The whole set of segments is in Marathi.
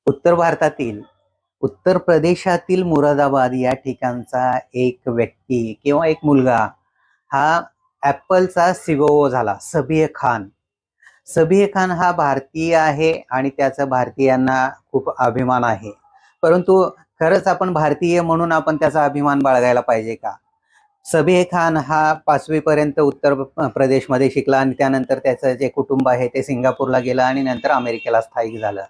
उत्तर भारतातील उत्तर प्रदेशातील मुरादाबाद या ठिकाणचा एक व्यक्ती किंवा एक मुलगा हा ॲपलचा सीईओ झाला. सबीह खान. सबीह खान हा भारतीय आहे आणि त्याचा भारतीयांना खूप अभिमान आहे. परंतु खरंच आपण भारतीय म्हणून आपण त्याचा अभिमान बाळगायला पाहिजे का? सबीह खान हा 5वी पर्यंत उत्तर प्रदेशमध्ये शिकला आणि त्यानंतर त्याचं जे कुटुंब आहे ते सिंगापूरला गेलं आणि नंतर अमेरिकेला स्थायिक झालं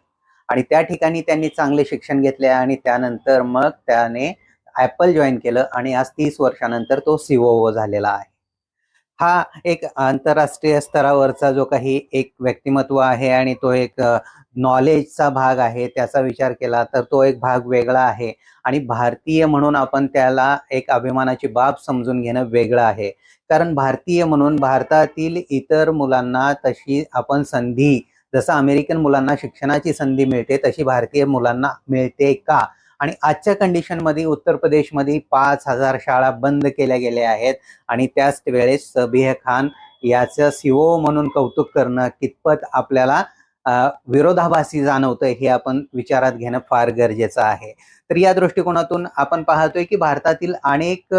आणि त्या ठिकाणी त्यांनी चांगले शिक्षण घेतले आणि त्यानंतर मग त्याने ॲपल जॉईन केलं आणि आज 30 वर्षानंतर तो सीईओ झालेला आहे. हा एक आंतरराष्ट्रीय स्तरावरचा जो काही एक व्यक्तिमत्व आहे आणि तो एक नॉलेजचा भाग आहे. त्याचा विचार केला तर तो एक भाग वेगळा आहे आणि भारतीय म्हणून आपण त्याला एक अभिमानाची बाब समजून घेणं वेगळं आहे. कारण भारतीय म्हणून भारतातील इतर मुलांना तशी आपण संधी, जसं अमेरिकन मुलांना शिक्षणाची संधी मिळते तशी भारतीय मुलांना मिळते का? आणि आजच्या कंडिशनमध्ये उत्तर प्रदेशमध्ये 5,000 शाळा बंद केल्या गेल्या आहेत आणि त्याच वेळेस सबीह खान याचं सीईओ म्हणून कौतुक करणं कितपत आपल्याला विरोधाभासी जाणवतं हे आपण विचारात घेणं फार गरजेचं आहे. तर या दृष्टिकोनातून आपण पाहतोय की भारतातील अनेक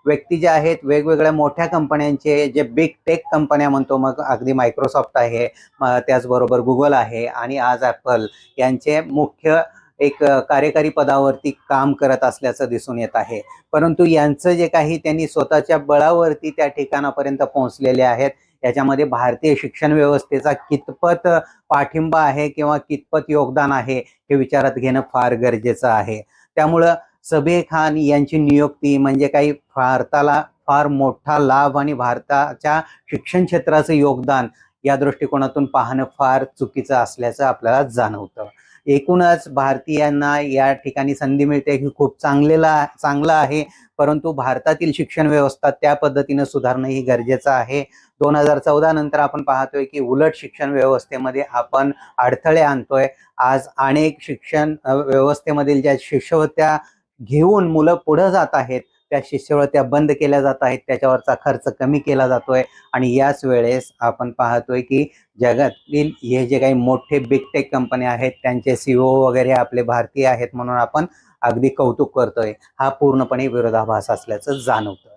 व्यक्ती जे आहेत, वेगवेगळ्या मोठ्या कंपन्यांचे जे बिग टेक कंपन्या म्हणतो, मग अगदी मायक्रोसॉफ्ट आहे, त्याचबरोबर गुगल आहे आणि आज ॲपल यांचे मुख्य एक कार्यकारी पदावरती काम करत असल्याचं दिसून येत आहे. परंतु यांचं जे काही त्यांनी स्वतःच्या बळावरती त्या ठिकाणापर्यंत पोहोचलेले आहेत, याच्यामध्ये भारतीय शिक्षण व्यवस्थेचा कितपत पाठिंबा आहे किंवा कितपत योगदान आहे हे विचारात घेणं फार गरजेचं आहे. त्यामुळं सबीह खान यांची नियुक्ती म्हणजे काही भारताला फार मोठा लाभ आणि भारताच्या शिक्षण क्षेत्राचं योगदान या दृष्टिकोनातून पाहणं फार चुकीचं असल्याचं आपल्याला जाणवतं. एकूणच भारतीयांना या ठिकाणी संधी मिळते ही खूप चांगलं आहे. परंतु भारतातील शिक्षण व्यवस्था त्या पद्धतीनं सुधारणं ही गरजेचं आहे. 2014 नंतर आपण पाहतोय की उलट शिक्षण व्यवस्थेमध्ये आपण अडथळे आणतोय. आज अनेक शिक्षण व्यवस्थेमधील ज्या शिष्यवृत्त्या घेऊन मुलं पुढे जात आहेत, त्या शिष्यवृत्त्या बंद केल्या जात आहेत. त्याच्यावरचा खर्च कमी केला जातोय आणि याच वेळेस आपण पाहतोय की जगातील हे जे काही मोठे बिग टेक कंपन्या आहेत त्यांचे सीईओ वगैरे आपले भारतीय आहेत म्हणून आपण अगदी कौतुक करतोय. हा पूर्णपणे विरोधाभास असल्याचं जाणवतं.